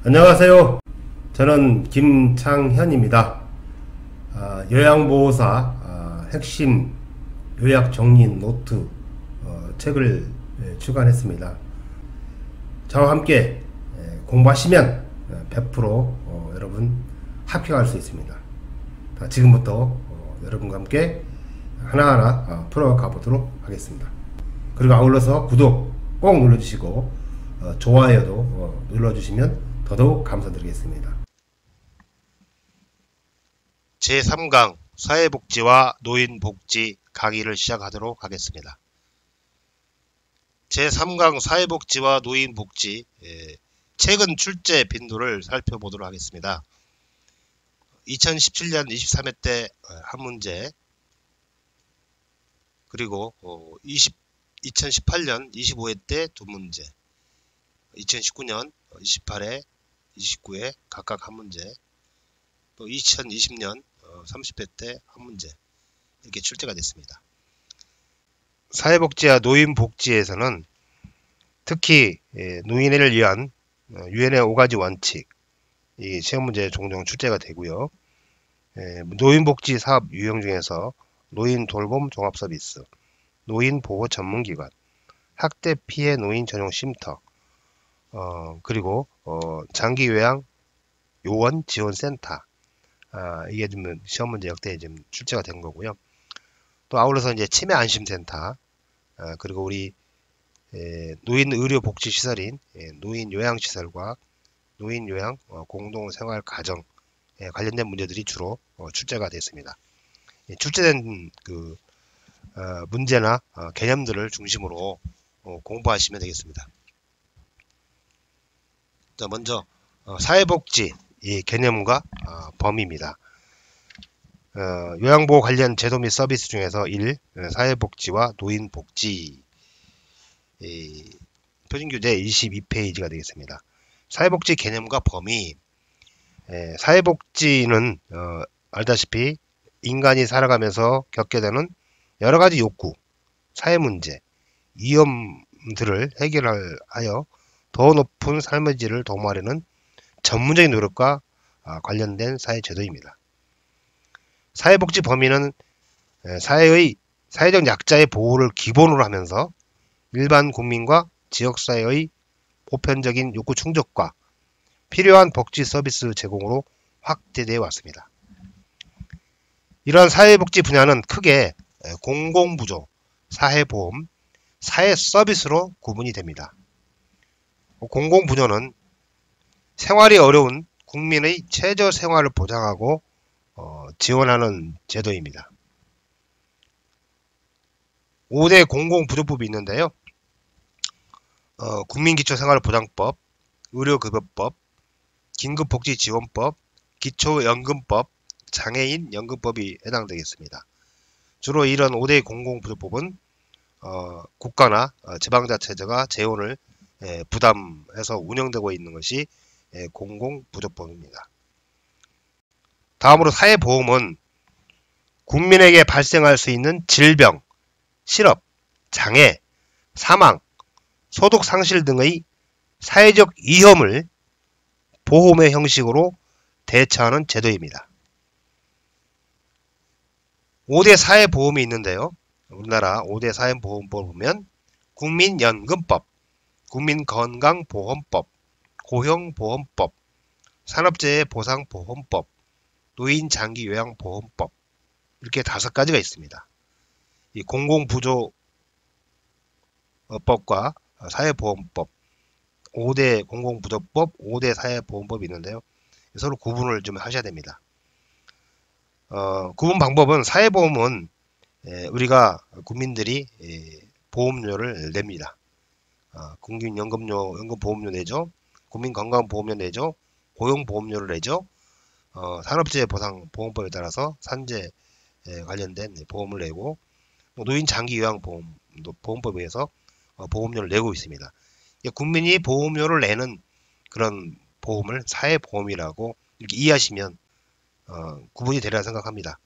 안녕하세요. 저는 김창현입니다. 요양보호사 핵심 요약 정리 노트 책을 출간했습니다. 저와 함께 공부하시면 100% 여러분 합격할 수 있습니다. 지금부터 여러분과 함께 하나하나 풀어가 보도록 하겠습니다. 그리고 아울러서 구독 꼭 눌러주시고 좋아요도 눌러주시면 더더욱 감사드리겠습니다. 제3강 사회복지와 노인복지 강의를 시작하도록 하겠습니다. 제3강 사회복지와 노인복지 최근 출제 빈도를 살펴보도록 하겠습니다. 2017년 23회 때 한 문제, 그리고 2018년 25회 때 두 문제, 2019년 28회, 29회 각각 한 문제, 또 2020년 30회 때 한 문제, 이렇게 출제가 됐습니다. 사회복지와 노인복지에서는 특히 노인을 위한 유엔의 5가지 원칙, 이 시험 문제에 종종 출제가 되고요. 노인복지 사업 유형 중에서 노인 돌봄 종합 서비스, 노인 보호 전문기관, 학대 피해 노인 전용 쉼터, 그리고 장기 요양 요원 지원 센터, 이게 좀 시험 문제 역대에 좀 출제가 된 거고요. 또 아울러서 이제 치매 안심 센터, 그리고 우리 노인 의료 복지 시설인 노인 요양 시설과 노인 요양 공동 생활 가정 관련된 문제들이 주로 출제가 됐습니다. 출제된 그 문제나 개념들을 중심으로 공부하시면 되겠습니다. 자, 먼저 사회복지 이 개념과 범위입니다. 요양보호 관련 제도 및 서비스 중에서 1. 사회복지와 노인복지, 표준교재 22페이지가 되겠습니다. 사회복지 개념과 범위. 사회복지는 알다시피 인간이 살아가면서 겪게 되는 여러가지 욕구, 사회문제, 위험들을 해결하여 더 높은 삶의 질을 도모하려는 전문적인 노력과 관련된 사회제도입니다. 사회복지 범위는 사회적 약자의 보호를 기본으로 하면서 일반 국민과 지역사회의 보편적인 욕구 충족과 필요한 복지 서비스 제공으로 확대되어 왔습니다. 이러한 사회복지 분야는 크게 공공부조, 사회보험, 사회서비스로 구분이 됩니다. 공공부조는 생활이 어려운 국민의 최저생활을 보장하고 지원하는 제도입니다. 5대 공공부조법이 있는데요. 국민기초생활보장법, 의료급여법, 긴급복지지원법, 기초연금법, 장애인연금법이 해당되겠습니다. 주로 이런 5대 공공부조법은 국가나 지방자치제가 재원을 부담해서 운영되고 있는 것이 공공부조법입니다. 다음으로 사회보험은 국민에게 발생할 수 있는 질병, 실업, 장애, 사망, 소득 상실 등의 사회적 위험을 보험의 형식으로 대처하는 제도입니다. 5대 사회보험이 있는데요. 우리나라 5대 사회보험법을 보면 국민연금법, 국민건강보험법, 고용보험법, 산업재해보상보험법, 노인장기요양보험법, 이렇게 5가지가 있습니다. 이 공공부조법과 사회보험법, 5대 공공부조법, 5대 사회보험법이 있는데요. 서로 구분을 좀 하셔야 됩니다. 구분 방법은 사회보험은 우리가 국민들이 보험료를 냅니다. 국민연금료, 연금보험료 내죠. 국민건강보험료 내죠. 고용보험료를 내죠. 산업재해보상보험법에 따라서 산재 관련된 보험을 내고, 노인장기요양보험법에 의해서 보험료를 내고 있습니다. 국민이 보험료를 내는 그런 보험을 사회보험이라고 이렇게 이해하시면 구분이 되리라 생각합니다.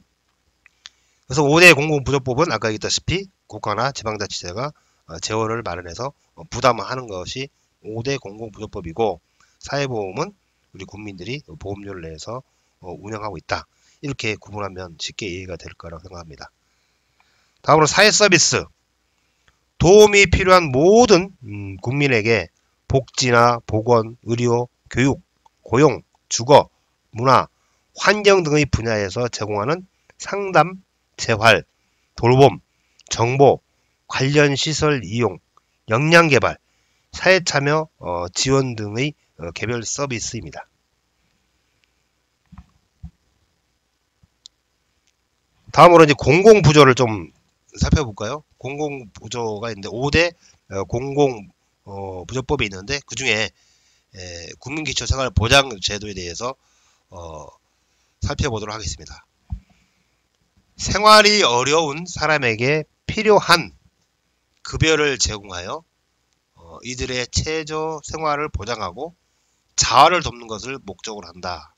그래서 5대 공공부조법은 아까 얘기했다시피 국가나 지방자치제가 재원을 마련해서 부담하는 것이 5대 공공부조법이고, 사회보험은 우리 국민들이 보험료를 내서 운영하고 있다. 이렇게 구분하면 쉽게 이해가 될 거라고 생각합니다. 다음으로 사회 서비스. 도움이 필요한 모든 국민에게 복지나 보건, 의료, 교육, 고용, 주거, 문화, 환경 등의 분야에서 제공하는 상담, 재활, 돌봄, 정보, 관련 시설 이용, 역량 개발, 사회 참여 지원 등의 개별 서비스입니다. 다음으로 이제 공공부조를 좀 살펴볼까요? 공공부조가 있는데 5대 공공부조법이 있는데 그 중에 국민기초생활보장제도에 대해서 살펴보도록 하겠습니다. 생활이 어려운 사람에게 필요한 급여를 제공하여 이들의 최저 생활을 보장하고 자활을 돕는 것을 목적으로 한다.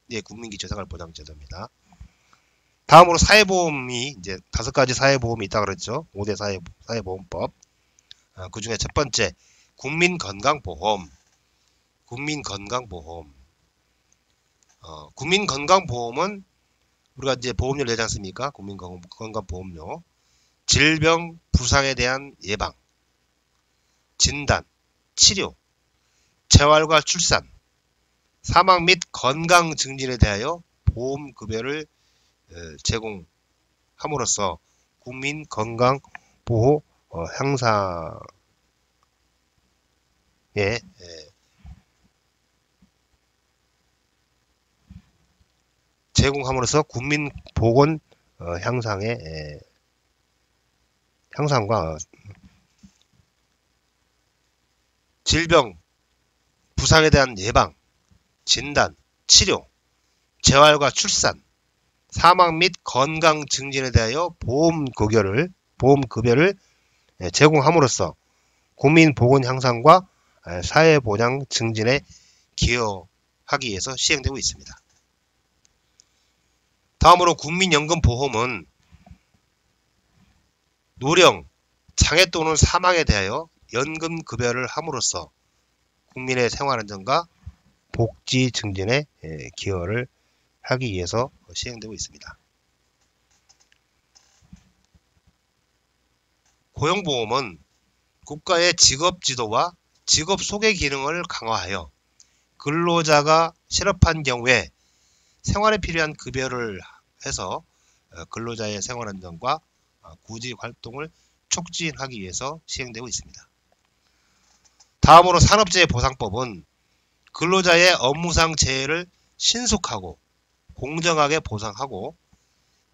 이게 국민기초생활보장제도입니다. 다음으로 사회보험이 이제 5가지 사회보험이 있다 그랬죠. 5대 사회보험법. 그 중에 첫 번째 국민건강보험. 국민건강보험은 우리가 이제 보험료를 내지 않습니까? 국민건강보험료. 질병, 부상에 대한 예방, 진단, 치료, 재활과 출산, 사망 및 건강 증진에 대하여 보험급여를 제공함으로써 국민 건강 보호 향상에 제공함으로써 국민 보건 향상의 향상과 질병, 부상에 대한 예방, 진단, 치료, 재활과 출산, 사망 및 건강 증진에 대하여 보험급여를 제공함으로써 국민 보건 향상과 사회보장 증진에 기여하기 위해서 시행되고 있습니다. 다음으로 국민연금보험은 노령, 장애 또는 사망에 대하여 연금급여를 함으로써 국민의 생활안정과 복지 증진에 기여를 하기 위해서 시행되고 있습니다. 고용보험은 국가의 직업지도와 직업소개 기능을 강화하여 근로자가 실업한 경우에 생활에 필요한 급여를 해서 근로자의 생활안정과 구직활동을 촉진하기 위해서 시행되고 있습니다. 다음으로 산업재해보상법은 근로자의 업무상 재해를 신속하고 공정하게 보상하고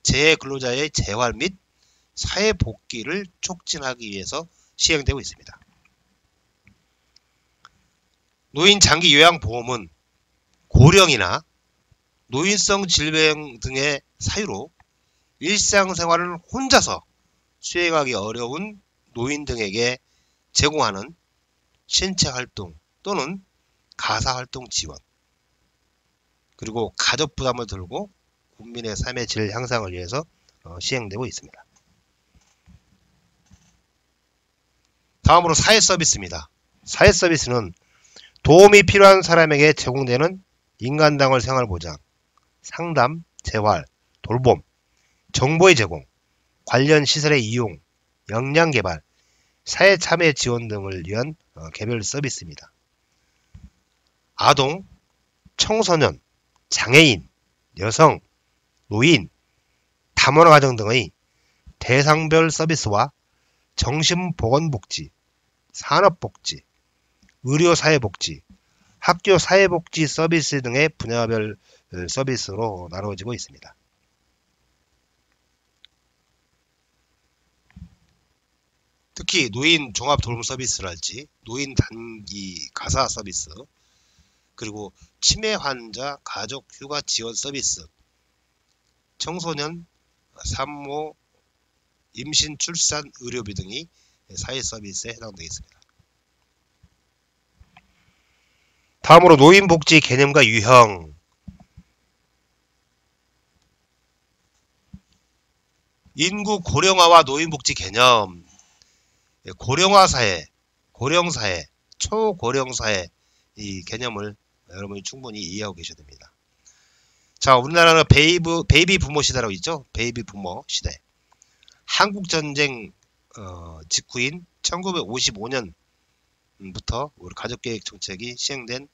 재해 근로자의 재활 및 사회복귀를 촉진하기 위해서 시행되고 있습니다. 노인장기요양보험은 고령이나 노인성 질병 등의 사유로 일상생활을 혼자서 수행하기 어려운 노인 등에게 제공하는 신체활동 또는 가사활동 지원, 그리고 가족 부담을 덜고 국민의 삶의 질 향상을 위해서 시행되고 있습니다. 다음으로 사회서비스입니다. 사회서비스는 도움이 필요한 사람에게 제공되는 인간당월 생활보장, 상담, 재활, 돌봄, 정보의 제공, 관련 시설의 이용, 역량개발, 사회참여 지원 등을 위한 개별 서비스입니다. 아동, 청소년, 장애인, 여성, 노인, 다문화 가정 등의 대상별 서비스와 정신보건복지, 산업복지, 의료사회복지, 학교사회복지 서비스 등의 분야별 서비스로 나누어지고 있습니다. 특히 노인 종합돌봄 서비스랄지 노인 단기 가사 서비스, 그리고 치매 환자 가족 휴가 지원 서비스, 청소년 산모 임신 출산 의료비 등이 사회 서비스에 해당되겠습니다. 다음으로 노인복지 개념과 유형. 인구 고령화와 노인복지 개념. 고령화 사회, 고령사회, 초고령사회 이 개념을 여러분이 충분히 이해하고 계셔야 됩니다. 자, 우리나라는 베이비 부모 시대라고 있죠. 베이비 부모 시대. 한국전쟁 직후인 1955년부터 우리 가족계획 정책이 시행된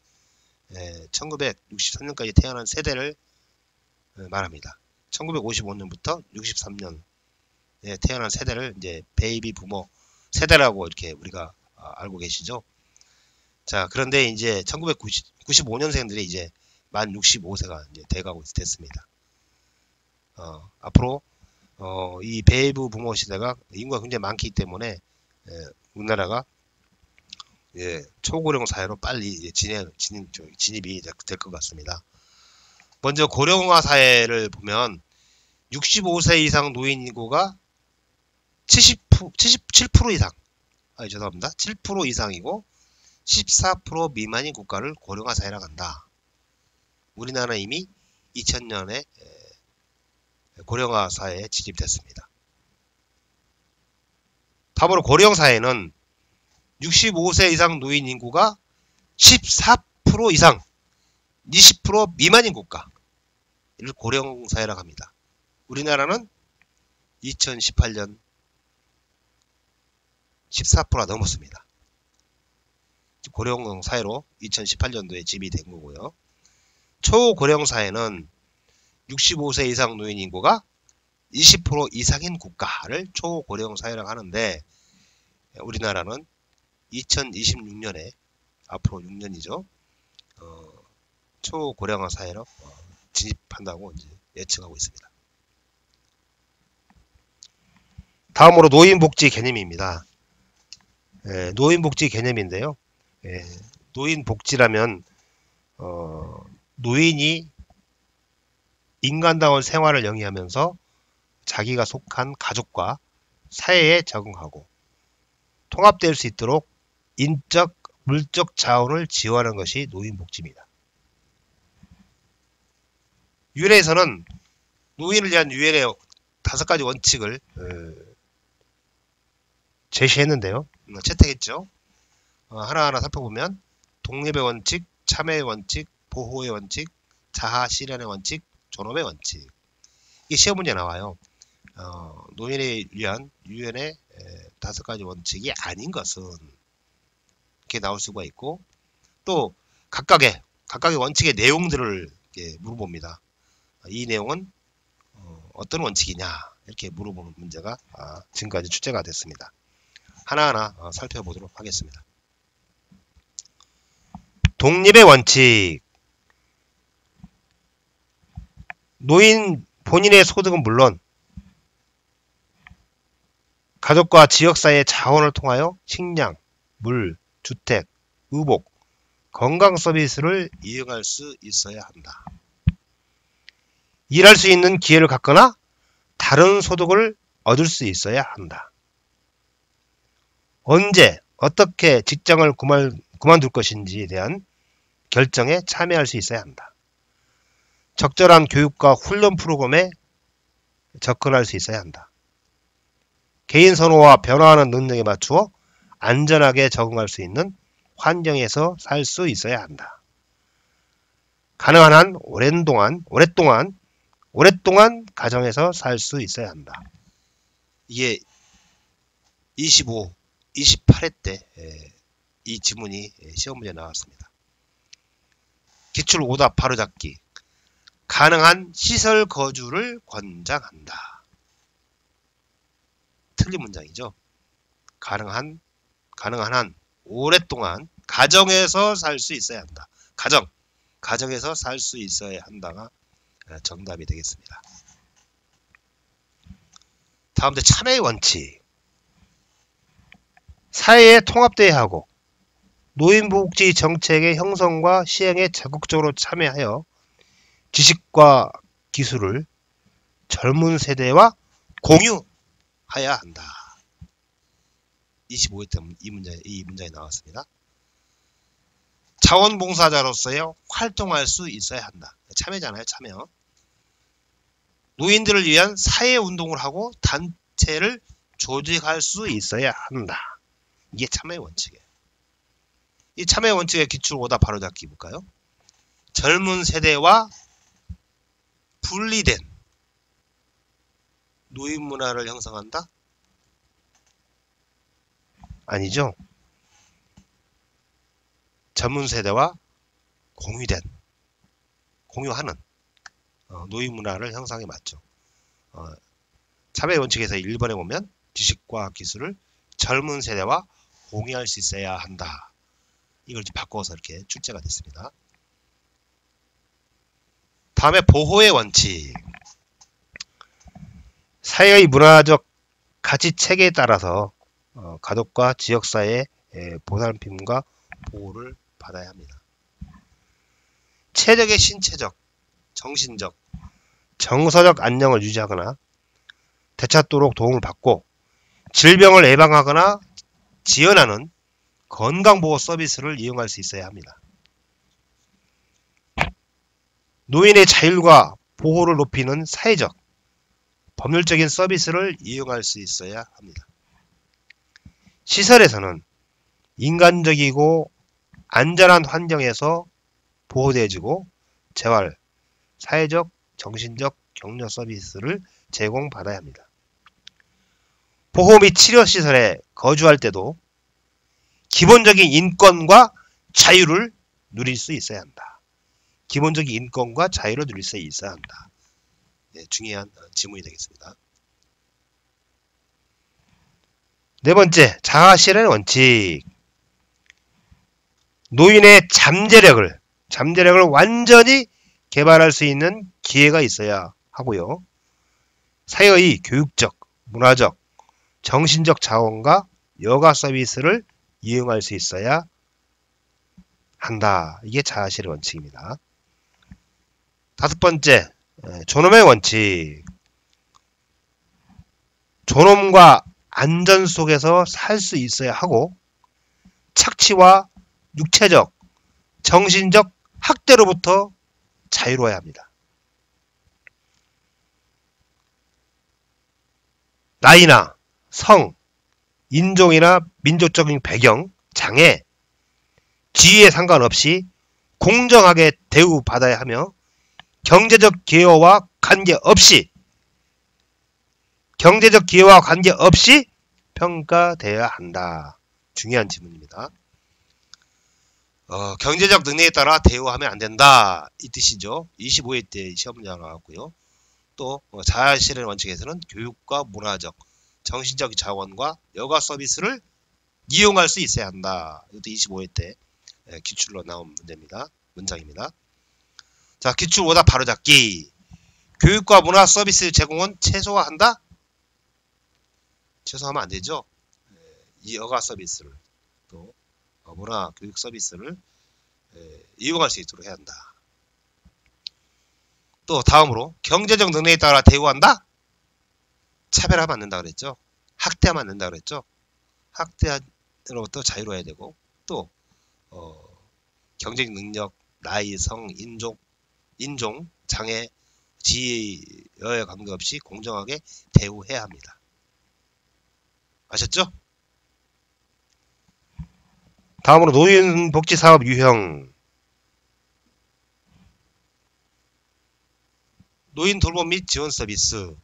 1963년까지 태어난 세대를 말합니다. 1955년부터 63년에 태어난 세대를 이제 베이비 부모 세대라고 이렇게 우리가 알고 계시죠. 자, 그런데 이제 1995년생들이 이제 만 65세가 이제 돼가고 됐습니다. 앞으로 이 베이비 부모 시대가 인구가 굉장히 많기 때문에 우리나라가 초고령 사회로 빨리 진입이 될 것 같습니다. 먼저 고령화 사회를 보면 65세 이상 노인 인구가 77% 이상, 죄송합니다. 7% 이상이고 14% 미만인 국가를 고령화 사회라고 한다. 우리나라는 이미 2000년에 고령화 사회에 진입됐습니다. 다음으로 고령 사회는 65세 이상 노인 인구가 14% 이상, 20% 미만인 국가, 이를 고령 사회라고 합니다. 우리나라는 2018년 14%가 넘었습니다. 고령 사회로 2018년도에 진입된 거고요. 초고령 사회는 65세 이상 노인 인구가 20% 이상인 국가를 초고령 사회라고 하는데, 우리나라는 2026년에 앞으로 6년이죠. 초고령화 사회로 진입한다고 이제 예측하고 있습니다. 다음으로 노인복지 개념입니다. 노인복지 개념인데요. 노인복지라면 노인이 인간다운 생활을 영위하면서 자기가 속한 가족과 사회에 적응하고 통합될 수 있도록 인적, 물적 자원을 지원하는 것이 노인복지입니다. 유엔에서는 노인을 위한 유엔의 5가지 원칙을 제시했는데요. 채택했죠. 하나하나 살펴보면 독립의 원칙, 참여의 원칙, 보호의 원칙, 자아 실현의 원칙, 존엄의 원칙. 이게 시험 문제 나와요. 노인을 위한 유엔의 5가지 원칙이 아닌 것은 이렇게 나올 수가 있고, 또 각각의 원칙의 내용들을 이렇게 물어봅니다. 이 내용은 어떤 원칙이냐 이렇게 물어보는 문제가 지금까지 출제가 됐습니다. 하나하나 살펴보도록 하겠습니다. 독립의 원칙. 노인 본인의 소득은 물론 가족과 지역사회의 자원을 통하여 식량, 물, 주택, 의복, 건강 서비스를 이용할 수 있어야 한다. 일할 수 있는 기회를 갖거나 다른 소득을 얻을 수 있어야 한다. 언제 어떻게 직장을 그만둘 것인지에 대한 결정에 참여할 수 있어야 한다. 적절한 교육과 훈련 프로그램에 접근할 수 있어야 한다. 개인 선호와 변화하는 능력에 맞추어 안전하게 적응할 수 있는 환경에서 살 수 있어야 한다. 가능한 한 오랫동안 가정에서 살 수 있어야 한다. 이게 28회 때 이 지문이 시험 문제에 나왔습니다. 기출 오답 바로잡기. 가능한 시설 거주를 권장한다. 틀린 문장이죠. 가능한 한 오랫동안 가정에서 살 수 있어야 한다. 가정에서 살 수 있어야 한다가 정답이 되겠습니다. 다음에 참여의 원칙. 사회에 통합돼야 하고 노인복지 정책의 형성과 시행에 적극적으로 참여하여 지식과 기술을 젊은 세대와 공유해야 한다. 25회 때 이 문장이 나왔습니다. 자원봉사자로서의 활동할 수 있어야 한다. 참여잖아요, 참여. 노인들을 위한 사회운동을 하고 단체를 조직할 수 있어야 한다. 이게 참여의 원칙이에요. 이 참여의 원칙의 기출 오답 바로잡기 볼까요? 젊은 세대와 분리된 노인 문화를 형성한다? 아니죠. 젊은 세대와 공유하는 노인 문화를 형성해 맞죠. 차별 원칙에서 1번에 보면 지식과 기술을 젊은 세대와 공유할 수 있어야 한다. 이걸 바꿔서 이렇게 출제가 됐습니다. 다음에 보호의 원칙. 사회의 문화적 가치 체계에 따라서 가족과 지역사회의 보살핌과 보호를 받아야 합니다. 체력의 신체적, 정신적, 정서적 안정을 유지하거나 되찾도록 도움을 받고 질병을 예방하거나 지원하는 건강보호 서비스를 이용할 수 있어야 합니다. 노인의 자율과 보호를 높이는 사회적, 법률적인 서비스를 이용할 수 있어야 합니다. 시설에서는 인간적이고 안전한 환경에서 보호되어지고 재활, 사회적, 정신적 격려 서비스를 제공받아야 합니다. 보호 및 치료시설에 거주할 때도 기본적인 인권과 자유를 누릴 수 있어야 한다. 기본적인 인권과 자유를 누릴 수 있어야 한다. 중요한 지문이 되겠습니다. 네 번째, 자아실현의 원칙. 노인의 잠재력을 완전히 개발할 수 있는 기회가 있어야 하고요. 사회의 교육적, 문화적, 정신적 자원과 여가 서비스를 이용할 수 있어야 한다. 이게 자아실현 원칙입니다. 다섯 번째, 존엄의 원칙. 존엄과 안전 속에서 살 수 있어야 하고 착취와 육체적, 정신적 학대로부터 자유로워야 합니다. 나이나 성, 인종이나 민족적인 배경, 장애, 지위에 상관없이 공정하게 대우받아야 하며 경제적 기여와 관계없이 평가되어야 한다. 중요한 지문입니다. 경제적 능력에 따라 대우하면 안 된다. 이 뜻이죠. 25회 때 시험 문제가 나왔고요. 또 자아실현 원칙에서는 교육과 문화적, 정신적 자원과 여가 서비스를 이용할 수 있어야 한다. 이것도 25회 때 기출로 나온 문장입니다. 자, 기출 오답 바로잡기. 교육과 문화 서비스 제공은 최소화한다? 최소화하면 안 되죠. 이 여가 서비스를 또 문화 교육 서비스를 이용할 수 있도록 해야 한다. 또 다음으로 경제적 능력에 따라 대우한다? 차별하면 안 된다 그랬죠. 학대하면 안 된다 그랬죠. 학대로부터 자유로워야 되고 또 경제적 능력, 나이, 성, 인종, 장애, 지위에 관계없이 공정하게 대우해야 합니다. 아셨죠? 다음으로 노인복지사업 유형. 노인 돌봄 및 지원 서비스.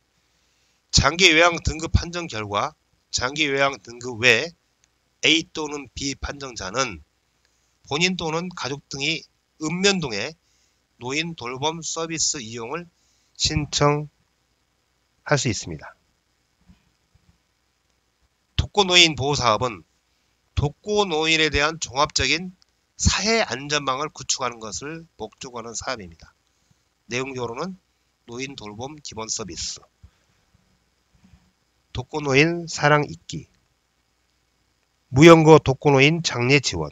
장기 요양 등급 판정 결과 장기 요양 등급 외 A 또는 B 판정자는 본인 또는 가족 등이 읍면동에 노인 돌봄 서비스 이용을 신청할 수 있습니다. 독거노인 보호사업은 독거노인에 대한 종합적인 사회 안전망을 구축하는 것을 목적으로 하는 사업입니다. 내용적으로는 노인 돌봄 기본 서비스, 독거노인 사랑 잇기, 무연고 독거노인 장례 지원.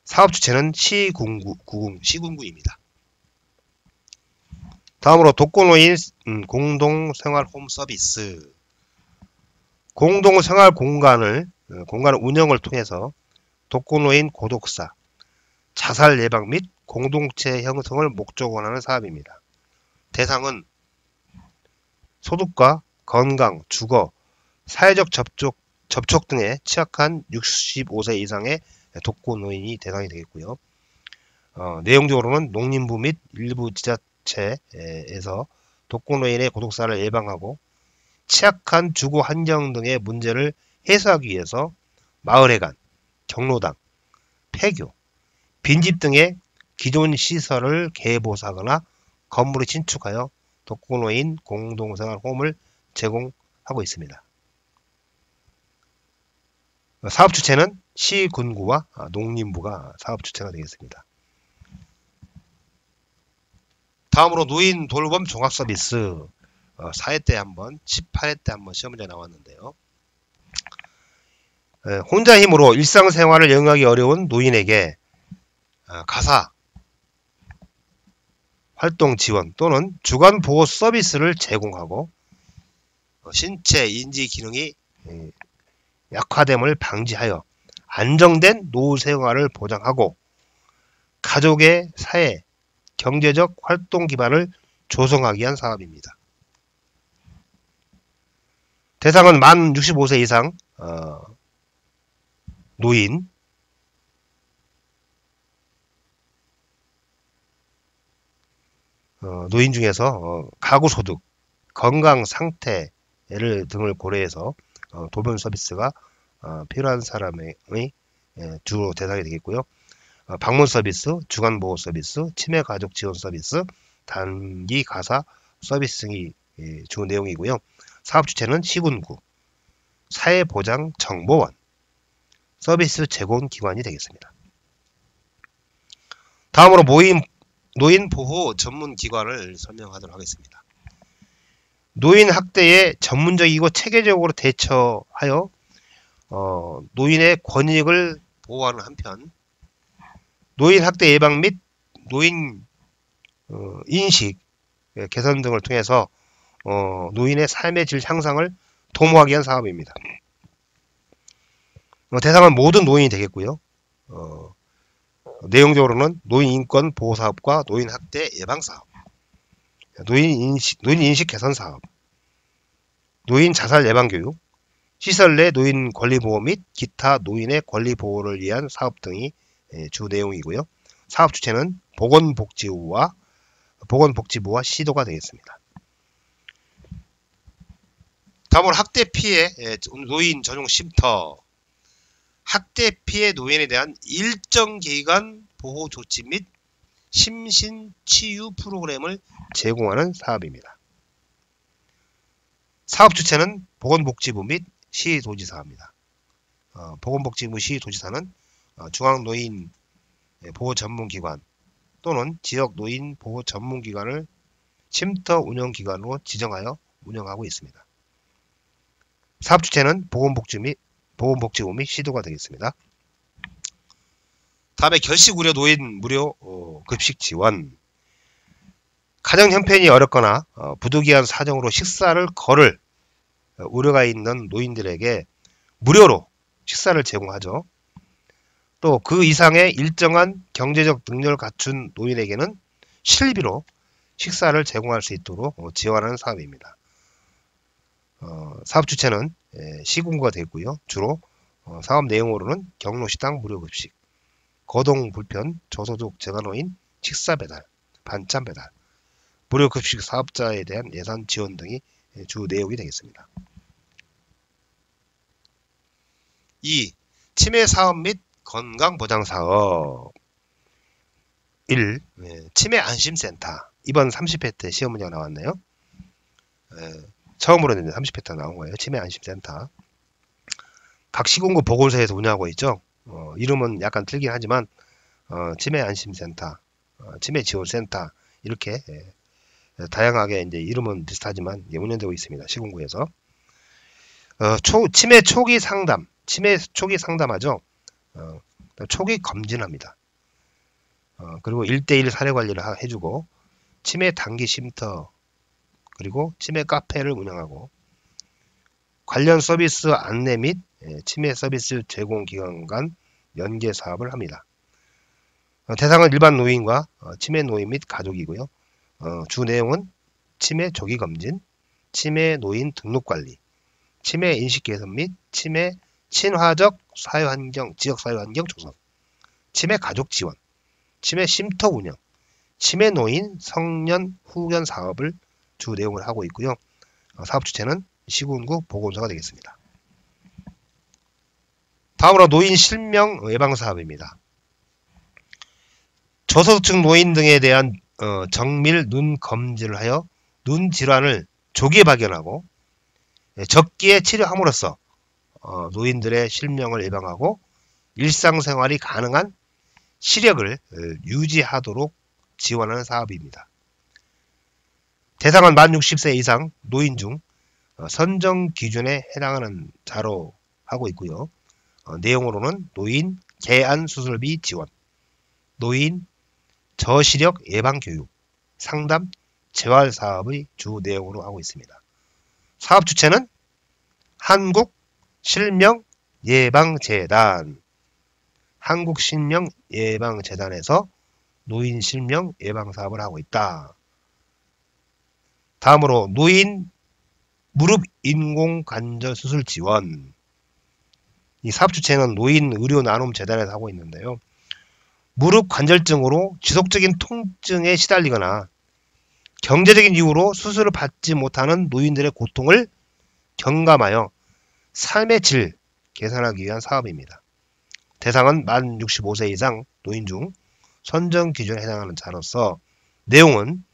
사업 주체는 시군구입니다. 다음으로 독거노인 공동생활 홈 서비스. 공동생활 공간 운영을 통해서 독거노인 고독사, 자살 예방 및 공동체 형성을 목적으로 하는 사업입니다. 대상은 소득과 건강, 주거, 사회적 접촉 등에 취약한 65세 이상의 독거노인이 대상이 되겠고요. 내용적으로는 농림부 및 일부 지자체에서 독거노인의 고독사를 예방하고 취약한 주거 환경 등의 문제를 해소하기 위해서 마을회관, 경로당, 폐교, 빈집 등의 기존 시설을 개보수하거나 건물을 신축하여 독거노인 공동생활 홈을 제공하고 있습니다. 사업 주체는 시, 군구와 농림부가 사업 주체가 되겠습니다. 다음으로 노인 돌봄 종합 서비스 4회 때 한번, 18회 때 한번 시험 문제 나왔는데요. 혼자 힘으로 일상생활을 영위하기 어려운 노인에게 가사, 활동 지원 또는 주간 보호 서비스를 제공하고 신체, 인지 기능이 약화됨을 방지하여 안정된 노후 생활을 보장하고 가족의 사회, 경제적 활동 기반을 조성하기 위한 사업입니다. 대상은 만 65세 이상 노인, 노인 중에서 가구 소득, 건강 상태를 등을 고려해서 돌봄 서비스가 필요한 사람의 주로 대상이 되겠고요. 방문 서비스, 주간 보호 서비스, 치매 가족 지원 서비스, 단기 가사 서비스 등이 주 내용이고요. 사업 주체는 시군구, 사회보장정보원, 서비스 제공 기관이 되겠습니다. 다음으로 노인 보호 전문 기관을 설명하도록 하겠습니다. 노인 학대에 전문적이고 체계적으로 대처하여 노인의 권익을 보호하는 한편 노인 학대 예방 및 노인 인식 개선 등을 통해서 노인의 삶의 질 향상을 도모하기 위한 사업입니다. 대상은 모든 노인이 되겠고요. 내용적으로는 노인 인권 보호 사업과 노인 학대 예방 사업, 노인 인식 개선 사업, 노인 자살 예방 교육, 시설 내 노인 권리 보호 및 기타 노인의 권리 보호를 위한 사업 등이 주 내용이고요. 사업 주체는 보건복지부와 시도가 되겠습니다. 다음으로 학대 피해 노인 전용 쉼터, 학대 피해 노인에 대한 일정 기간 보호 조치 및 심신 치유 프로그램을 제공하는 사업입니다. 사업 주체는 보건복지부 및 시도지사입니다. 보건복지부 시도지사는 중앙노인 보호전문기관 또는 지역노인 보호전문기관을 쉼터 운영기관으로 지정하여 운영하고 있습니다. 사업 주체는 보건복지부 및 시도가 되겠습니다. 다음에 결식 우려 노인 무료 급식 지원. 가정 형편이 어렵거나 부득이한 사정으로 식사를 거를 우려가 있는 노인들에게 무료로 식사를 제공하죠. 또 그 이상의 일정한 경제적 능력을 갖춘 노인에게는 실비로 식사를 제공할 수 있도록 지원하는 사업입니다. 사업 주체는 시군구가 되고요. 주로 사업 내용으로는 경로식당 무료급식, 거동불편, 저소득 재가노인 식사 배달, 반찬 배달, 무료급식 사업자에 대한 예산 지원 등이 주 내용이 되겠습니다. 2. 치매 사업 및 건강보장 사업. 1. 치매 안심센터. 이번 30회 때 시험 문제가 나왔네요. 처음으로 30회 때 나온 거예요. 치매 안심센터. 각 시군구 보건소에서 운영하고 있죠. 이름은 약간 틀긴 하지만 치매 안심센터, 치매 지원센터 이렇게 다양하게 이제 이름은 비슷하지만 운영되고 있습니다. 시군구에서. 치매 초기 상담, 치매 초기 상담하죠. 초기 검진합니다. 그리고 1:1 사례 관리를 해주고 치매 단기 쉼터 그리고 치매 카페를 운영하고 관련 서비스 안내 및 치매 서비스 제공 기관 간 연계 사업을 합니다. 대상은 일반 노인과 치매 노인 및 가족이고요. 주 내용은 치매 조기 검진, 치매 노인 등록 관리, 치매 인식 개선 및 치매 친화적 사회환경, 지역 사회환경 조성, 치매 가족 지원, 치매 쉼터 운영, 치매 노인 성년 후견 사업을 주 내용을 하고 있고요. 사업 주체는 시군구 보건소가 되겠습니다. 다음으로 노인 실명 예방 사업입니다. 저소득층 노인 등에 대한 정밀 눈 검진을 하여 눈 질환을 조기에 발견하고 적기에 치료함으로써 노인들의 실명을 예방하고 일상생활이 가능한 시력을 유지하도록 지원하는 사업입니다. 대상은 만 60세 이상 노인 중 선정 기준에 해당하는 자로 하고 있고요. 내용으로는 노인 개안 수술비 지원, 노인 저시력 예방 교육, 상담, 재활 사업의 주 내용으로 하고 있습니다. 사업 주체는 한국 실명 예방재단, 한국 실명 예방재단에서 노인 실명 예방 사업을 하고 있다. 다음으로 노인 무릎 인공관절 수술 지원. 이 사업 주체는 노인 의료 나눔 재단에서 하고 있는데요. 무릎 관절증으로 지속적인 통증에 시달리거나 경제적인 이유로 수술을 받지 못하는 노인들의 고통을 경감하여 삶의 질 개선하기 위한 사업입니다. 대상은 만 65세 이상 노인 중 선정 기준에 해당하는 자로서 내용은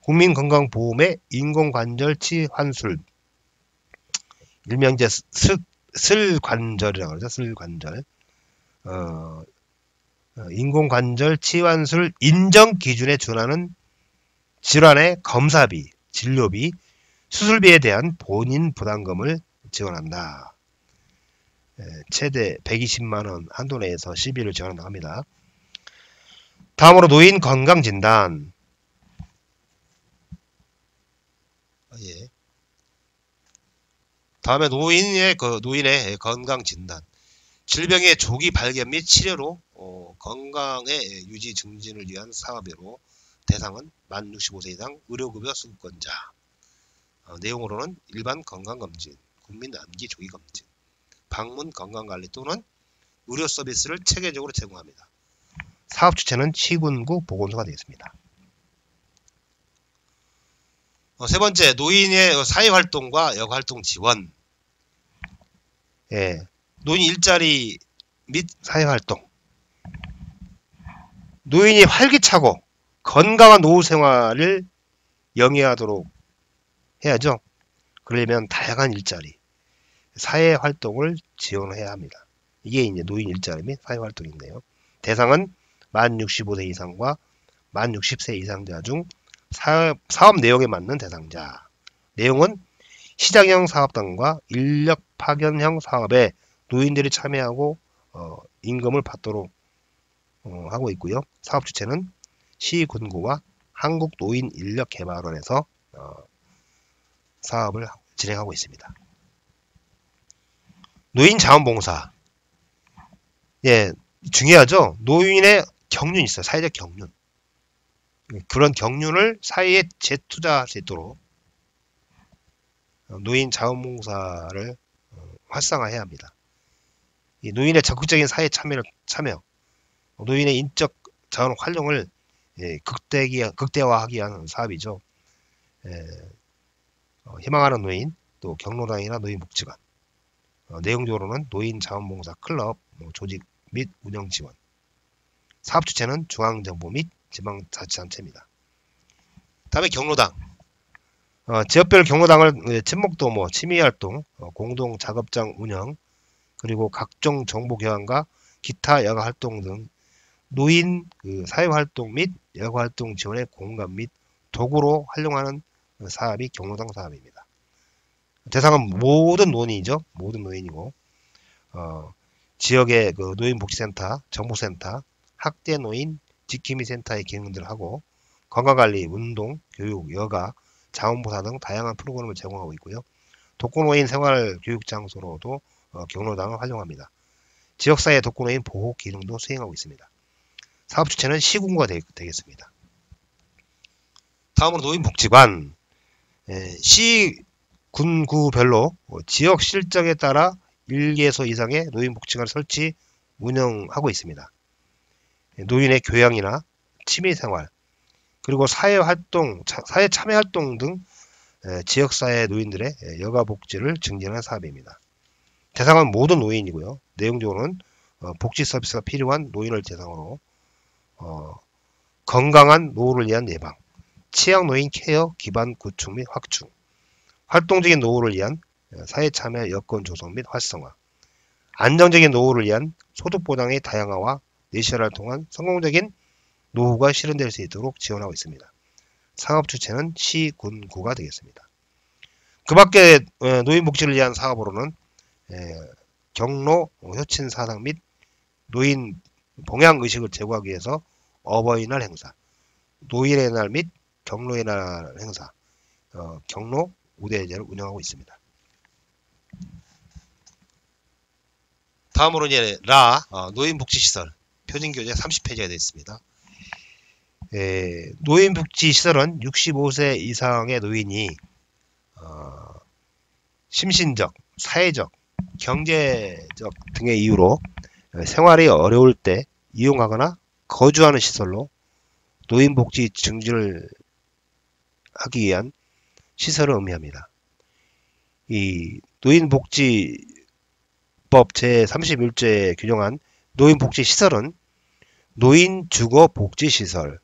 국민건강보험의 인공관절 치환술, 일명 이제 슬관절이라고 그러죠. 슬관절. 인공관절 치환술 인정 기준에 준하는 질환의 검사비, 진료비, 수술비에 대한 본인 부담금을 지원한다. 최대 120만원 한도 내에서 시비를 지원한다고 합니다. 다음으로 노인 건강진단. 다음에 노인의 건강진단. 질병의 조기 발견 및 치료로 건강의 유지 증진을 위한 사업으로 대상은 만 65세 이상 의료급여 수급권자. 내용으로는 일반 건강검진, 국민암기 조기검진, 방문 건강관리 또는 의료 서비스를 체계적으로 제공합니다. 사업 주체는 시군구 보건소가 되겠습니다. 세 번째, 노인의 사회활동과 여가활동 지원. 노인 일자리 및 사회활동. 노인이 활기차고 건강한 노후 생활을 영위하도록 해야죠. 그러려면 다양한 일자리, 사회활동을 지원해야 합니다. 이게 이제 노인 일자리 및 사회활동인데요. 대상은 만 65세 이상과 만 60세 이상자 중 사업 내용에 맞는 대상자. 내용은 시장형 사업단과 인력 파견형 사업에 노인들이 참여하고 임금을 받도록 하고 있고요. 사업 주체는 시군구와 한국노인인력개발원에서 사업을 진행하고 있습니다. 노인자원봉사. 중요하죠. 노인의 경륜이 있어요. 사회적 경륜. 그런 경륜을 사회에 재투자할 수 있도록 노인 자원봉사를 활성화해야 합니다. 이 노인의 적극적인 사회 참여, 노인의 인적 자원 활용을 극대화하기 위한 사업이죠. 희망하는 노인, 또 경로당이나 노인복지관. 내용적으로는 노인 자원봉사 클럽 조직 및 운영 지원. 사업 주체는 중앙정부 및 지방자치단체입니다. 다음에 경로당. 지역별 경로당을 친목도모, 취미활동, 공동작업장 운영, 그리고 각종 정보교환과 기타 여가활동 등 노인 사회활동 및 여가활동 지원의 공간 및 도구로 활용하는 사업이 경로당 사업입니다. 대상은 모든 노인이죠. 모든 노인이고 지역의 노인복지센터, 정보센터, 학대노인 지킴이 센터의 기능들을 하고 건강관리, 운동, 교육, 여가, 자원봉사 등 다양한 프로그램을 제공하고 있고요. 독거노인 생활교육장소로도 경로당을 활용합니다. 지역사회 독거노인 보호 기능도 수행하고 있습니다. 사업 주체는 시군구가 되겠습니다. 다음으로 노인복지관. 시군구별로 지역 실정에 따라 1개소 이상의 노인복지관을 설치, 운영하고 있습니다. 노인의 교양이나 취미생활, 그리고 사회활동, 사회 참여활동 등 지역사회 노인들의 여가복지를 증진하는 사업입니다. 대상은 모든 노인이고요. 내용적으로는 복지 서비스가 필요한 노인을 대상으로 건강한 노후를 위한 예방, 취약 노인 케어 기반 구축 및 확충, 활동적인 노후를 위한 사회 참여 여건 조성 및 활성화, 안정적인 노후를 위한 소득 보장의 다양화와 내실화를 통한 성공적인 노후가 실현될 수 있도록 지원하고 있습니다. 사업 주체는 시, 군, 구가 되겠습니다. 그 밖에 노인 복지를 위한 사업으로는 경로, 효친 사상 및 노인 봉양 의식을 제고하기 위해서 어버이날 행사, 노인의 날 및 경로의 날 행사, 경로 우대제를 운영하고 있습니다. 다음으로 이제 노인복지시설 표준교재 30페이지가 되어 있습니다. 노인복지시설은 65세 이상의 노인이 심신적, 사회적, 경제적 등의 이유로 생활이 어려울 때 이용하거나 거주하는 시설로 노인복지 증진을 하기 위한 시설을 의미합니다. 이 노인복지법 제31조에 규정한 노인복지시설은 노인주거복지시설,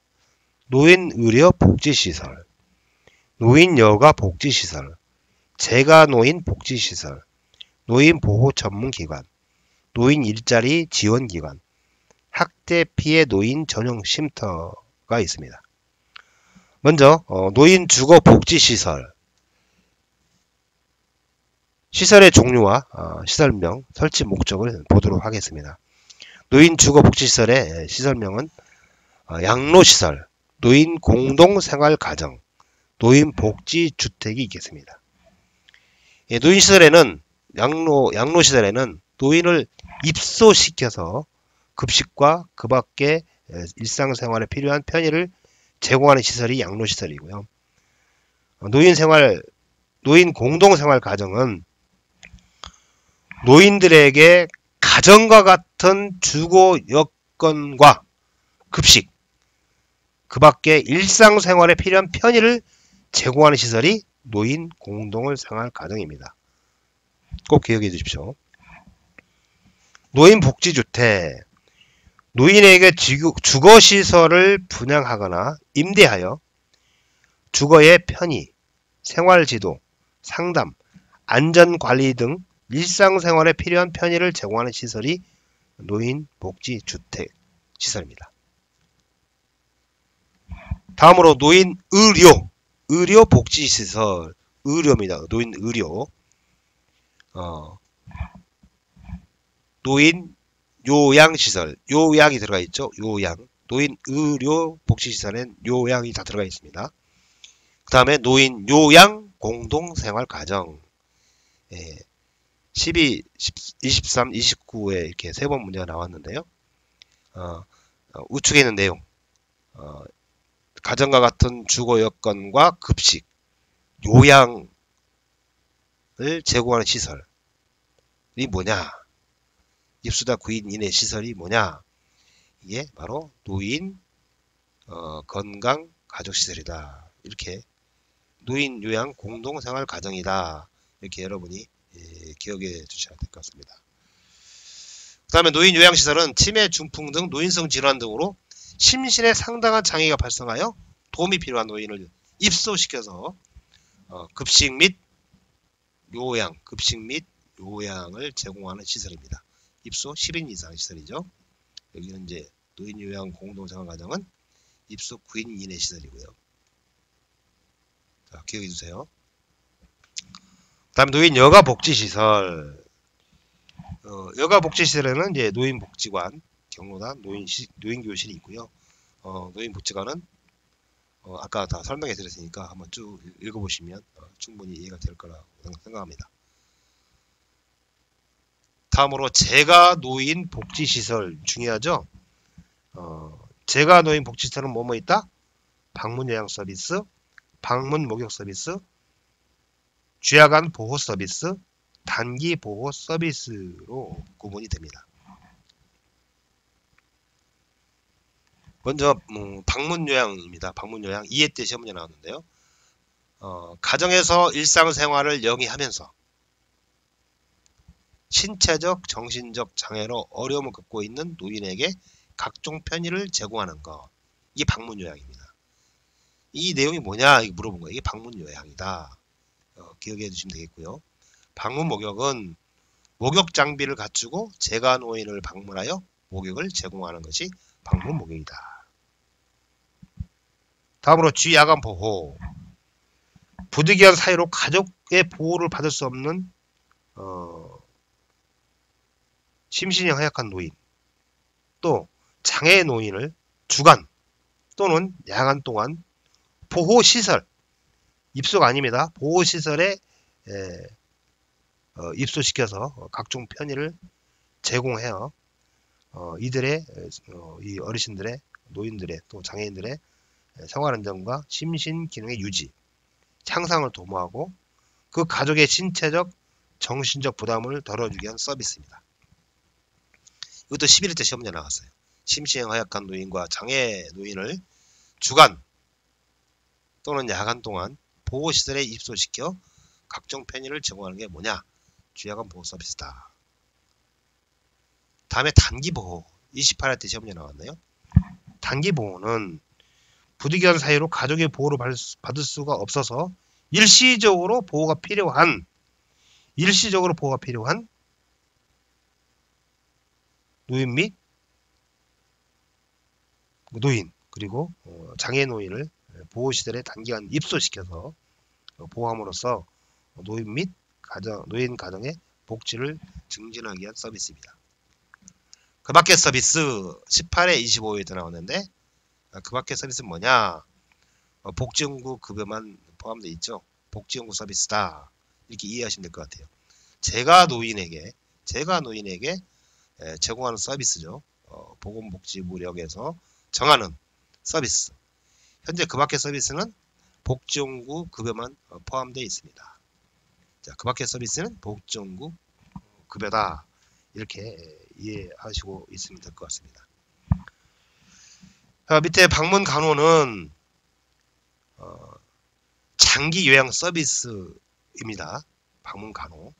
노인의료복지시설, 노인여가복지시설, 재가노인복지시설, 노인보호전문기관, 노인일자리 지원기관, 학대 피해 노인 전용 쉼터가 있습니다. 먼저 노인주거복지시설 시설의 종류와 시설명, 설치 목적을 보도록 하겠습니다. 노인주거복지시설의 시설명은 양로시설, 노인공동생활가정, 노인복지주택이 있겠습니다. 노인시설에는 양로시설에는 노인을 입소시켜서 급식과 그 밖에 일상생활에 필요한 편의를 제공하는 시설이 양로시설이고요. 노인 공동생활 가정은 노인들에게 가정과 같은 주거 여건과 급식, 그 밖에 일상생활에 필요한 편의를 제공하는 시설이 노인 공동생활 가정입니다. 꼭 기억해 주십시오. 노인복지주택, 노인에게 주거시설을 분양하거나 임대하여 주거의 편의, 생활지도, 상담, 안전관리 등 일상생활에 필요한 편의를 제공하는 시설이 노인복지주택 시설입니다. 다음으로 의료복지시설, 의료입니다. 노인의료, 노인 요양시설, 요양이 들어가 있죠. 요양. 노인 의료 복지시설엔 요양이 다 들어가 있습니다. 그 다음에 노인 요양 공동생활 가정. 12, 23, 29에 이렇게 세 번 문제가 나왔는데요. 우측에 있는 내용. 가정과 같은 주거 여건과 급식, 요양을 제공하는 시설이 뭐냐? 입수자 9인 이내 시설이 뭐냐? 이게 바로 노인 건강 가족시설이다. 이렇게 노인 요양 공동생활 가정이다. 이렇게 여러분이 기억해 주셔야 될 것 같습니다. 그 다음에 노인 요양시설은 치매, 중풍 등 노인성 질환 등으로 심신에 상당한 장애가 발생하여 도움이 필요한 노인을 입소시켜서 급식 및 요양을 제공하는 시설입니다. 입소 10인 이상 시설이죠. 여기는 이제 노인 요양 공동생활 가정은 입소 9인 이내 시설이고요. 자, 기억해 주세요. 다음 노인 여가 복지시설. 여가 복지시설에는 이제 노인 복지관, 경로단, 노인 교실이 있고요. 노인 복지관은 아까 다 설명해 드렸으니까 한번 쭉 읽어보시면 충분히 이해가 될 거라고 생각합니다. 다음으로 재가 노인 복지시설 중요하죠. 재가 노인 복지시설은 뭐뭐 있다? 방문 요양 서비스, 방문 목욕 서비스, 쥐약안 보호 서비스, 단기 보호 서비스로 구분이 됩니다. 먼저 방문 요양입니다. 방문 요양 2회 때 시험 문제 나왔는데요. 가정에서 일상생활을 영위하면서 신체적, 정신적 장애로 어려움을 겪고 있는 노인에게 각종 편의를 제공하는 것. 이게 방문 요양입니다. 이 내용이 뭐냐 물어본 거예요. 이게 방문 요양이다. 기억해 두시면 되겠고요. 방문 목욕은 목욕 장비를 갖추고 재가 노인을 방문하여 목욕을 제공하는 것이 방문 목욕이다. 다음으로 주야간 보호. 부득이한 사유로 가족의 보호를 받을 수 없는 심신이 허약한 노인, 또 장애 노인을 주간 또는 야간 동안 보호시설, 입소가 아닙니다. 보호시설에 입소시켜서 각종 편의를 제공해요. 이들의 이 어르신들의, 노인들의, 또 장애인들의 생활안정과 심신기능의 유지, 향상을 도모하고 그 가족의 신체적, 정신적 부담을 덜어주기 위한 서비스입니다. 이것도 11회 때 시험 문제 나왔어요. 심신이 허약한 노인과 장애 노인을 주간 또는 야간 동안 보호시설에 입소시켜 각종 편의를 제공하는 게 뭐냐? 주야간 보호 서비스다. 다음에 단기보호. 28회 때 시험 문제 나왔네요. 단기보호는 부득이한 사유로 가족의 보호를 받을 수가 없어서 일시적으로 보호가 필요한 노인 및 노인 그리고 장애 노인을 보호시설에 단기간 입소시켜서 보호함으로써 노인 및 노인 가정의 복지를 증진하기 위한 서비스입니다. 그 밖의 서비스 18회 25회에 나왔는데 그 밖의 서비스는 뭐냐? 복지연구 급여만 포함되어 있죠. 복지연구 서비스다. 이렇게 이해하시면 될 것 같아요. 제가 노인에게 제공하는 서비스죠. 보건복지부력에서 정하는 서비스. 현재 그 밖의 서비스는 복지연구 급여만 포함되어 있습니다. 자, 그 밖의 서비스는 복지연구 급여다. 이렇게 이해하시고 있으면 될 것 같습니다. 밑에 방문 간호는 장기 요양 서비스입니다. 방문 간호.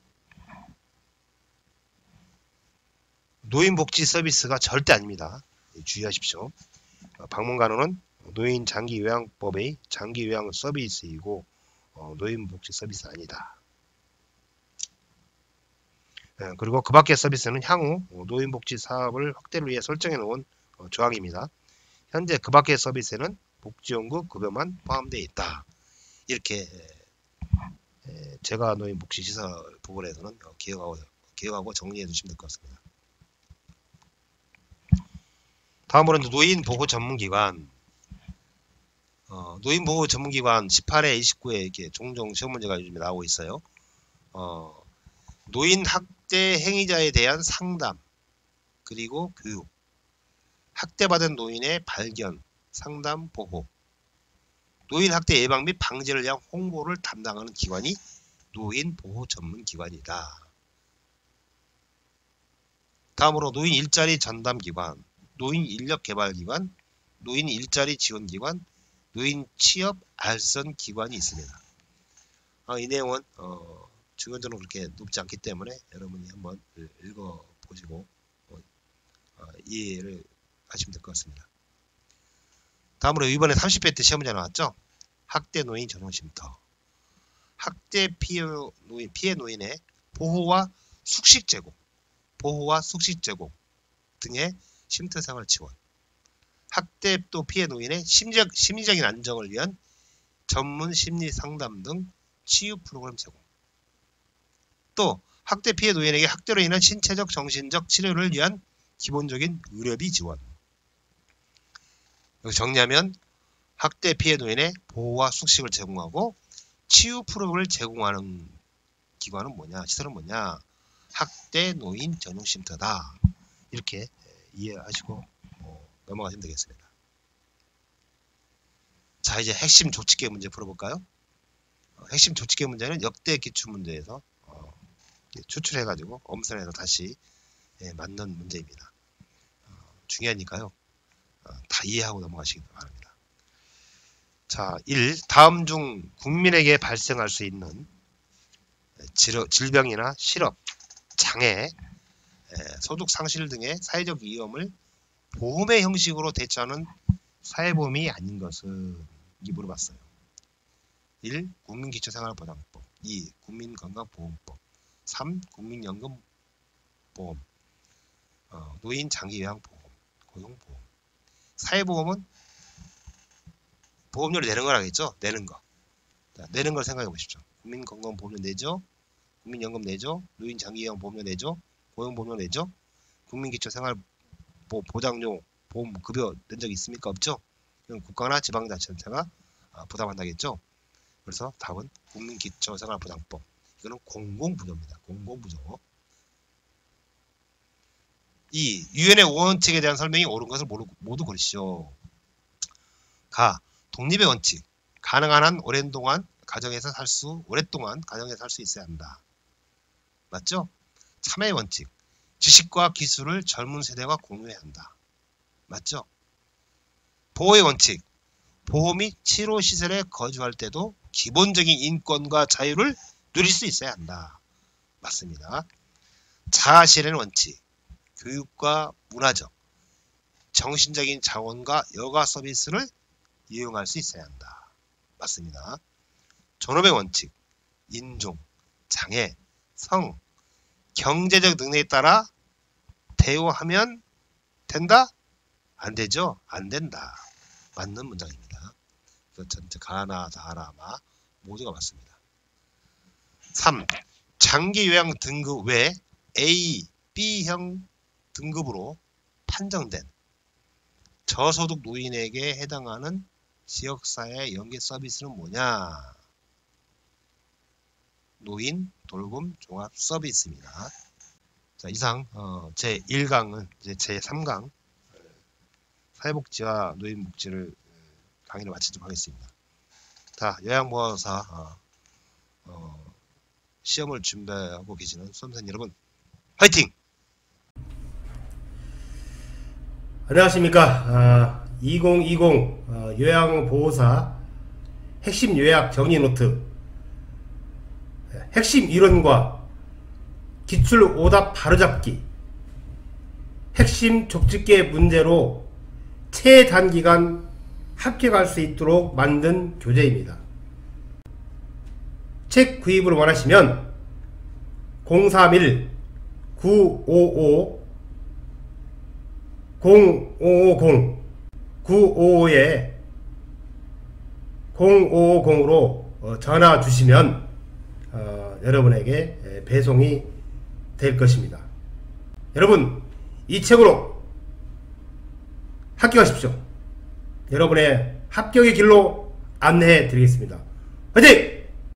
노인복지 서비스가 절대 아닙니다. 주의하십시오. 방문 간호는 노인 장기 요양법의 장기 요양 서비스이고 노인복지 서비스 아니다. 그리고 그 밖의 서비스는 향후 노인복지 사업을 확대를 위해 설정해 놓은 조항입니다. 현재 그 밖의 서비스에는 복지연구 급여만 포함되어 있다. 이렇게 제가 노인복지시설 부분에서는 기억하고 정리해 주시면 될 것 같습니다. 다음으로는 노인보호 전문기관. 노인보호 전문기관 18회, 29회 이렇게 종종 시험 문제가 요즘에 나오고 있어요. 노인 학대 행위자에 대한 상담, 그리고 교육, 학대받은 노인의 발견, 상담, 보호, 노인 학대 예방 및 방지를 위한 홍보를 담당하는 기관이 노인보호 전문기관이다. 다음으로 노인 일자리 전담기관, 노인 인력개발기관, 노인 일자리 지원기관, 노인 취업 알선기관이 있습니다. 이 내용은 중요도는 그렇게 높지 않기 때문에 여러분이 한번 읽어보시고 이해를 하시면 될 것 같습니다. 다음으로 이번에 30회 때 시험 문제 나왔죠. 학대 노인 전용 쉼터. 학대 피해 노인의 보호와 숙식 제공 등의 쉼터 생활 지원. 학대 또 피해 노인의 심리적인 안정을 위한 전문 심리 상담 등 치유 프로그램 제공. 또 학대 피해 노인에게 학대로 인한 신체적 정신적 치료를 위한 기본적인 의료비 지원. 여기 정리하면 학대 피해 노인의 보호와 숙식을 제공하고 치유 프로그램을 제공하는 기관은 뭐냐, 시설은 뭐냐, 학대 노인 전용 쉼터다. 이렇게 이해하시고 넘어가시면 되겠습니다. 자, 이제 핵심 조치계 문제 풀어볼까요? 핵심 조치계 문제는 역대 기출문제에서 추출해가지고 엄선해서 다시 맞는 문제입니다. 중요하니까요. 다 이해하고 넘어가시기 바랍니다. 자, 1. 다음 중 국민에게 발생할 수 있는 질병이나 실업, 장애, 소득 상실 등의 사회적 위험을 보험의 형식으로 대처하는 사회보험이 아닌 것은? 이 물어봤어요. 1. 국민기초생활보장법, 2. 국민건강보험법, 3. 국민연금보험, 노인 장기요양보험, 고용보험. 사회보험은 보험료를 내는 거라겠죠? 내는 거. 자, 내는 걸 생각해 보십시오. 국민건강보험료 내죠? 국민연금 내죠? 노인 장기요양보험료 내죠? 고용보험료 내죠? 국민기초생활보장료 보험급여 낸 적이 있습니까? 없죠? 이건 국가나 지방자치단체가 부담한다겠죠? 그래서 답은 국민기초생활보장법. 이거는 공공부조입니다. 공공부조. 2. 유엔의 원칙에 대한 설명이 옳은 것을 모두 고르시오. 가. 독립의 원칙. 가능한 한 오랫동안 가정에서 살 수 있어야 한다. 맞죠? 참여의 원칙. 지식과 기술을 젊은 세대가 공유해야 한다. 맞죠? 보호의 원칙. 보험이 치료시설에 거주할 때도 기본적인 인권과 자유를 누릴 수 있어야 한다. 맞습니다. 자아실현의 원칙. 교육과 문화적, 정신적인 자원과 여가 서비스를 이용할 수 있어야 한다. 맞습니다. 존엄의 원칙. 인종, 장애, 성, 경제적 능력에 따라 대우하면 된다? 안 되죠? 안 된다. 맞는 문장입니다. 전체 가나, 다하나, 마 모두가 맞습니다. 3. 장기 요양 등급 외 A, B형 등급으로 판정된 저소득 노인에게 해당하는 지역사회 연계 서비스는 뭐냐? 노인 돌봄 종합 서비스입니다. 자, 이상 제 1강은 이제 제 3강 사회복지와 노인복지를 강의를 마치도록 하겠습니다. 자, 요양보호사 시험을 준비하고 계시는 수험생 여러분, 화이팅! 안녕하십니까. 2020 요양보호사 핵심 요약 정리 노트, 핵심 이론과 기출 오답 바로잡기, 핵심 족집계 문제로 최단기간 합격할 수 있도록 만든 교재입니다. 책 구입을 원하시면 031-955 0550 955에 0550으로 전화 주시면 여러분에게 배송이 될 것입니다. 여러분, 이 책으로 합격하십시오. 여러분의 합격의 길로 안내해 드리겠습니다. 화이팅!